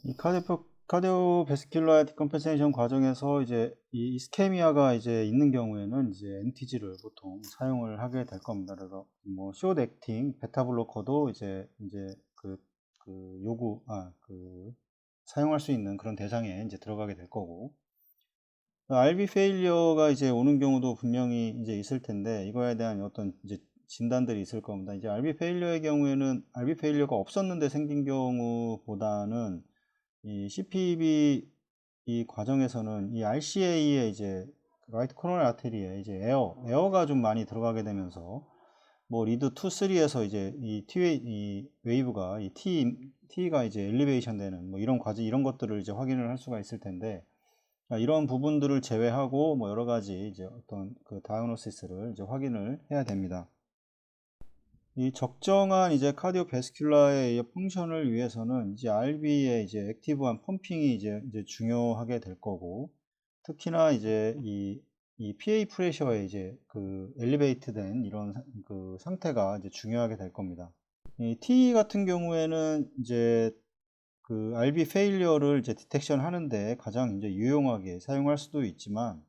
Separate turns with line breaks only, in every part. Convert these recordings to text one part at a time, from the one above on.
이 카디오베스큘라의 디컴펜세이션 과정에서 이제 이 이스케미아가 이제 있는 경우에는 이제 NTG를 보통 사용을 하게 될 겁니다. 그래서 뭐 숏 액팅 베타 블로커도 이제 사용할 수 있는 그런 대상에 이제 들어가게 될 거고, RV 페일리어가 이제 오는 경우도 분명히 이제 있을 텐데, 이거에 대한 어떤 이제 진단들이 있을 겁니다. 이제 RV 페일리어의 경우에는 RV 페일리어가 없었는데 생긴 경우보다는 이 CPB 이 과정에서는 이 RCA의 이제 라이트 코로나 아테리에 이제 에어가 좀 많이 들어가게 되면서 뭐 리드 2, 3에서 이제 이 웨이브가 T가 이제 엘리베이션 되는 뭐 이런 과정 이런 것들을 이제 확인을 할 수가 있을 텐데, 이런 부분들을 제외하고 뭐 여러 가지 이제 어떤 그 다이어노시스를 이제 확인을 해야 됩니다. 이 적정한 이제 카디오베스큘라의 펑션을 위해서는 이제 RV의 이제 액티브한 펌핑이 이제 중요하게 될 거고, 특히나 이제 이 PA 프레셔의 이제 그 엘리베이트 된 이런 그 상태가 이제 중요하게 될 겁니다. 이 T 같은 경우에는 이제 그 RV 페일리어를 이제 디텍션 하는데 가장 이제 유용하게 사용할 수도 있지만,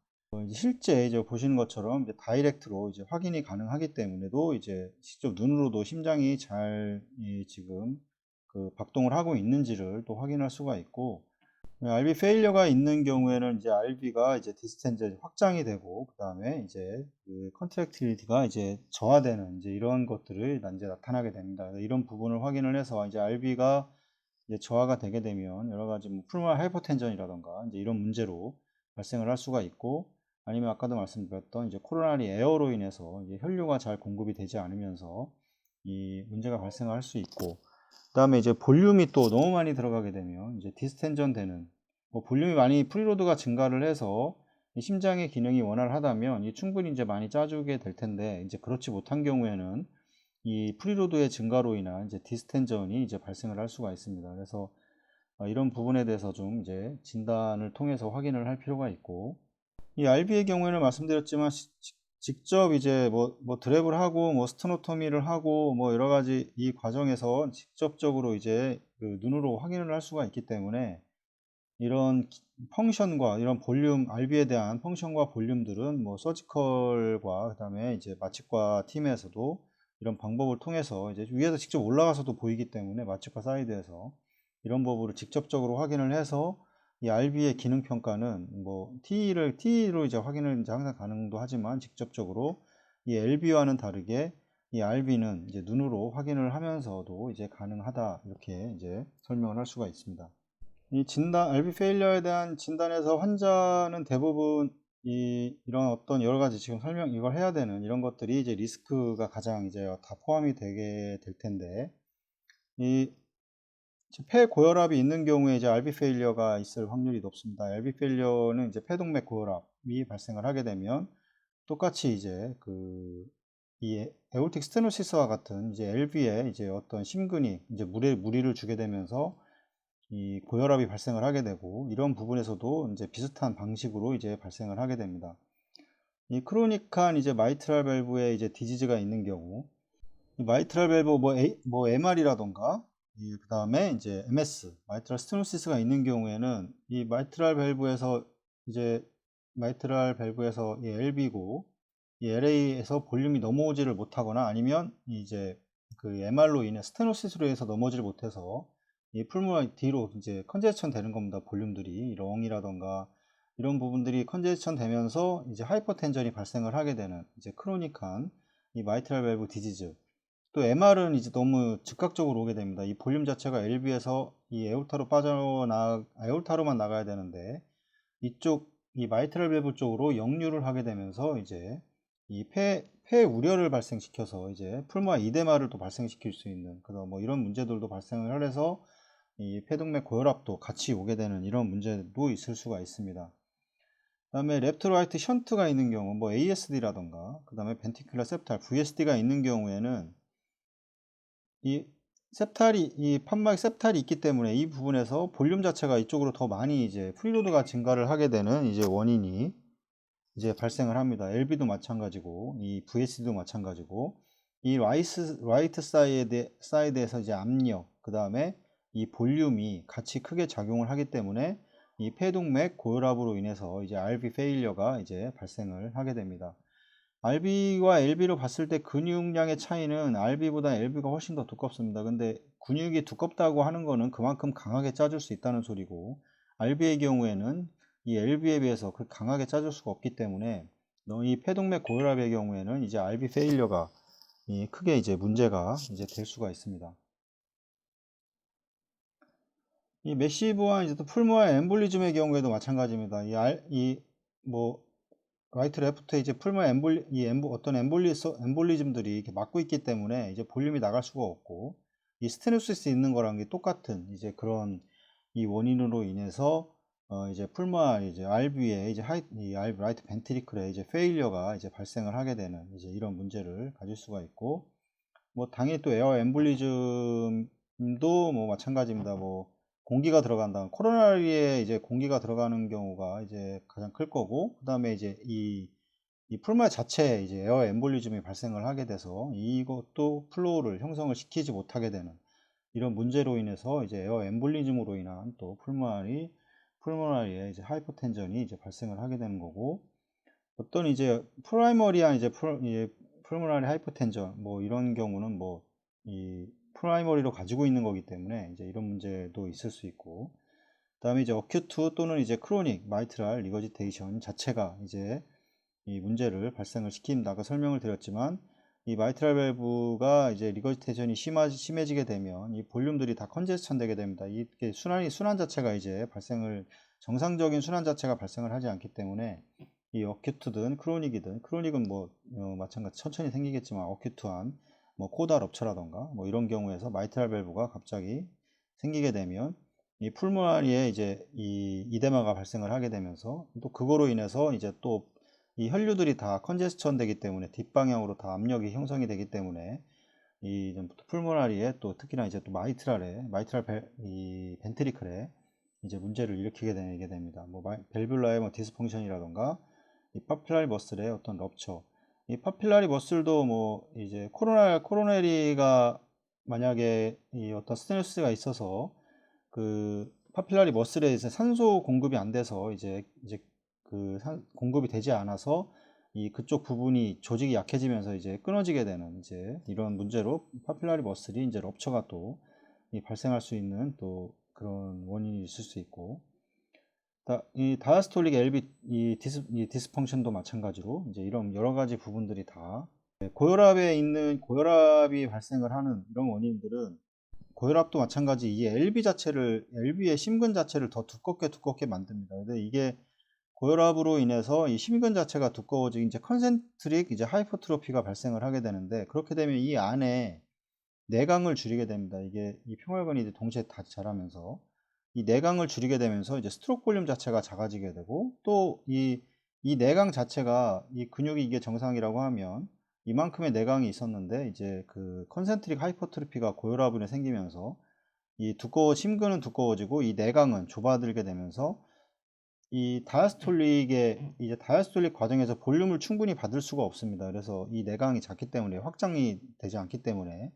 이제 실제 이제 보시는 것처럼 이제 다이렉트로 이제 확인이 가능하기 때문에도 이제 직접 눈으로도 심장이 잘 지금 그 박동을 하고 있는지를 또 확인할 수가 있고, RV 페일리어가 있는 경우에는 이제 RV가 이제 디스텐저 확장이 되고, 그 다음에 이제 그 컨트랙티리티가 이제 저하되는 이제 이런 것들을 이제 나타나게 됩니다. 이런 부분을 확인을 해서 이제 RV가 이제 저하가 되게 되면 여러 가지 뭐 풀모널 하이퍼텐전이라던가 이제 이런 문제로 발생을 할 수가 있고, 아니면 아까도 말씀드렸던 이제 코로나리 에어로 인해서 이제 혈류가 잘 공급이 되지 않으면서 이 문제가 발생할 수 있고, 그다음에 이제 볼륨이 또 너무 많이 들어가게 되면 이제 디스텐전 되는, 뭐 볼륨이 많이 프리로드가 증가를 해서 이 심장의 기능이 원활하다면 이 충분히 이제 많이 짜주게 될 텐데, 이제 그렇지 못한 경우에는 이 프리로드의 증가로 인한 이제 디스텐전이 이제 발생을 할 수가 있습니다. 그래서 이런 부분에 대해서 좀 이제 진단을 통해서 확인을 할 필요가 있고, 이 RB의 경우에는 말씀드렸지만 직접 이제 뭐 드랩을 하고 뭐 스테노토미를 하고 뭐 여러 가지 이 과정에서 직접적으로 이제 그 눈으로 확인을 할 수가 있기 때문에, 이런 펑션과 이런 볼륨, RB에 대한 펑션과 볼륨들은 뭐 서지컬과 그다음에 이제 마취과 팀에서도 이런 방법을 통해서 이제 위에서 직접 올라가서도 보이기 때문에, 마취과 사이드에서 이런 법으로 직접적으로 확인을 해서 이 RB의 기능 평가는 뭐 T로 이제 확인을 이제 항상 가능도 하지만, 직접적으로 이 LB와는 다르게 이 RB는 이제 눈으로 확인을 하면서도 이제 가능하다, 이렇게 이제 설명을 할 수가 있습니다. 이 RB 페일러에 대한 진단에서 환자는 대부분 이런 어떤 여러 가지 지금 이걸 해야 되는 이런 것들이 이제 리스크가 가장 이제 다 포함이 되게 될 텐데, 이 폐 고혈압이 있는 경우에 이제 RB 페일러가 있을 확률이 높습니다. RB 페일러는 이제 폐동맥 고혈압이 발생을 하게 되면 똑같이 이제 이 에올틱 스테노시스와 같은 이제 LV에 이제 어떤 심근이 이제 무리를 주게 되면서 이 고혈압이 발생을 하게 되고, 이런 부분에서도 이제 비슷한 방식으로 이제 발생을 하게 됩니다. 이 크로닉한 이제 마이트랄 밸브에 이제 디지즈가 있는 경우, 이 마이트랄 밸브 뭐 MR이라던가 그 다음에 이제 MS 마이트랄 스테노시스가 있는 경우에는 이 마이트랄 밸브에서 이 LB고 이 LA에서 볼륨이 넘어오지를 못하거나, 아니면 이제 그 MR로 인해 스테노시스로 인해서 넘어지를 못해서 이 풀모나 뒤로 이제 컨제스천 되는 겁니다. 볼륨들이 렁이라던가 이런 부분들이 컨제스천 되면서 이제 하이퍼텐전이 발생을 하게 되는 이제 크로닉한 이 마이트랄 밸브 디지즈. 또 MR은 이제 너무 즉각적으로 오게 됩니다. 이 볼륨 자체가 LV에서 이 에올타로만 나가야 되는데, 이쪽 이 마이트랄 밸브 쪽으로 역류를 하게 되면서 이제 이 폐 우려를 발생시켜서 이제 풀모아 이데마를 또 발생시킬 수 있는 그런 뭐 이런 문제들도 발생을 해서 이 폐동맥 고혈압도 같이 오게 되는 이런 문제도 있을 수가 있습니다. 그 다음에 랩트 라이트 션트가 있는 경우, 뭐 ASD라던가 그 다음에 벤티큘러 septal VSD가 있는 경우에는 이 판막 septal이 있기 때문에 이 부분에서 볼륨 자체가 이쪽으로 더 많이 이제 프리로드가 증가를 하게 되는 이제 원인이 이제 발생을 합니다. LB도 마찬가지고 이 VSD도 마찬가지고, 이 라이트 사이드에서 이제 압력, 그 다음에 이 볼륨이 같이 크게 작용을 하기 때문에 이 폐동맥 고혈압으로 인해서 이제 RV 페일리어가 이제 발생을 하게 됩니다. RB와 LB로 봤을 때 근육량의 차이는 RB보다 LB가 훨씬 더 두껍습니다. 근데 근육이 두껍다고 하는 거는 그만큼 강하게 짜줄 수 있다는 소리고, RB의 경우에는 이 LB에 비해서 그 강하게 짜줄 수가 없기 때문에 이 폐동맥 고혈압의 경우에는 이제 RB 페일리어가 크게 이제 문제가 이제 될 수가 있습니다. 이 메시브와 이제 또 풀모아 엠볼리즘의 경우에도 마찬가지입니다. 뭐 라이트 레프트에 이제 풀모 어떤 엠볼리즘들이 이렇게 막고 있기 때문에 이제 볼륨이 나갈 수가 없고, 이 스테노시스 있는 거랑 게 똑같은 이제 그런 이 원인으로 인해서 이제 풀모아 이제 RV에 이제 라이트 벤트리클에 이제 페일리어가 이제 발생을 하게 되는 이제 이런 문제를 가질 수가 있고, 뭐 당연히 또 에어 엠볼리즘도 뭐 마찬가지입니다. 뭐 공기가 들어간다. 코로나리에 이제 공기가 들어가는 경우가 이제 가장 클 거고, 그 다음에 이제 이 풀마 자체에 이제 에어 엠볼리즘이 발생을 하게 돼서 이것도 플로우를 형성을 시키지 못하게 되는 이런 문제로 인해서 이제 에어 엠볼리즘으로 인한 또 풀모나리에 이제 하이퍼텐전이 이제 발생을 하게 되는 거고, 어떤 이제 프라이머리한 이제 풀모나리 하이퍼텐전 뭐 이런 경우는 뭐 이 프라이머리로 가지고 있는 거기 때문에 이제 이런 문제도 있을 수 있고, 그다음에 이제 어큐트 또는 이제 크로닉 마이트랄 리거지테이션 자체가 이제 이 문제를 발생을 시킨다. 아까 설명을 드렸지만 이 마이트랄 밸브가 이제 리거지테이션이 심해지게 되면 이 볼륨들이 다 컨제스천 되게 됩니다. 이게 순환 자체가 이제 정상적인 순환 자체가 발생을 하지 않기 때문에 이 어큐트든 크로닉은 뭐 마찬가지 천천히 생기겠지만 어큐트한 뭐 코다 럽처라던가 뭐 이런 경우에서 마이트랄 밸브가 갑자기 생기게 되면 이 풀모나리에 이제 이 이데마가 발생을 하게 되면서 또 그거로 인해서 이제 또 이 혈류들이 다 컨제스천 되기 때문에 뒷방향으로 다 압력이 형성이 되기 때문에 이 풀모나리에 또 특히나 이제 또 이 벤트리클에 이제 문제를 일으키게 되게 됩니다. 뭐 밸뷸라의 뭐 디스펑션이라던가 이 파필라리 머슬의 어떤 럽처. 이 파필라리 머슬도 뭐 이제 코로네리가 만약에 이 어떤 스테노시스가 있어서 그 파필라리 머슬에 이제 산소 공급이 안 돼서 이제 공급이 되지 않아서 이 그쪽 부분이 조직이 약해지면서 이제 끊어지게 되는 이제 이런 문제로 파필라리 머슬이 이제 럽처가 또 발생할 수 있는 또 그런 원인이 있을 수 있고, 이 다이아스톨릭 LV 이 디스펑션도 마찬가지로 이제 이런 여러 가지 부분들이 다 고혈압이 발생을 하는 이런 원인들은, 고혈압도 마찬가지 이 LV의 심근 자체를 더 두껍게 만듭니다. 근데 이게 고혈압으로 인해서 이 심근 자체가 두꺼워지고 이제 컨센트릭 이제 하이퍼트로피가 발생을 하게 되는데, 그렇게 되면 이 안에 내강을 줄이게 됩니다. 이게 이 평혈관이 동시에 다 자라면서 이 내강을 줄이게 되면서 이제 스트로크 볼륨 자체가 작아지게 되고, 또 이 내강 자체가 이 근육이 이게 정상이라고 하면 이만큼의 내강이 있었는데 이제 그 컨센트릭 하이퍼트로피가 고혈압으로 생기면서 심근은 두꺼워지고 이 내강은 좁아들게 되면서 이 다이아스톨릭 과정에서 볼륨을 충분히 받을 수가 없습니다. 그래서 이 내강이 작기 때문에 확장이 되지 않기 때문에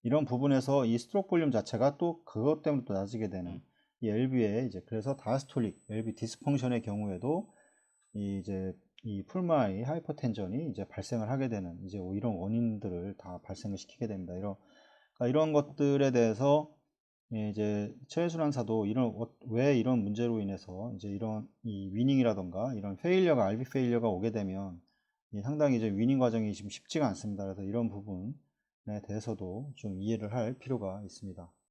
이런 부분에서 이 스트로크 볼륨 자체가 또 그것 때문에 또 낮아지게 되는 이 LV에 이제 그래서 다이아스톨릭 LV 디스펑션의 경우에도 이제 이 풀마의 하이퍼텐전이 이제 발생을 하게 되는 이제 이런 원인들을 다 발생을 시키게 됩니다. 그러니까 이런 것들에 대해서 이제 체외순환사도 왜 이런 문제로 인해서 이제 이런 이 위닝이라던가 이런 RB 페일리어가 오게 되면 상당히 이제 위닝 과정이 지금 쉽지가 않습니다. 그래서 이런 부분에 대해서도 좀 이해를 할 필요가 있습니다.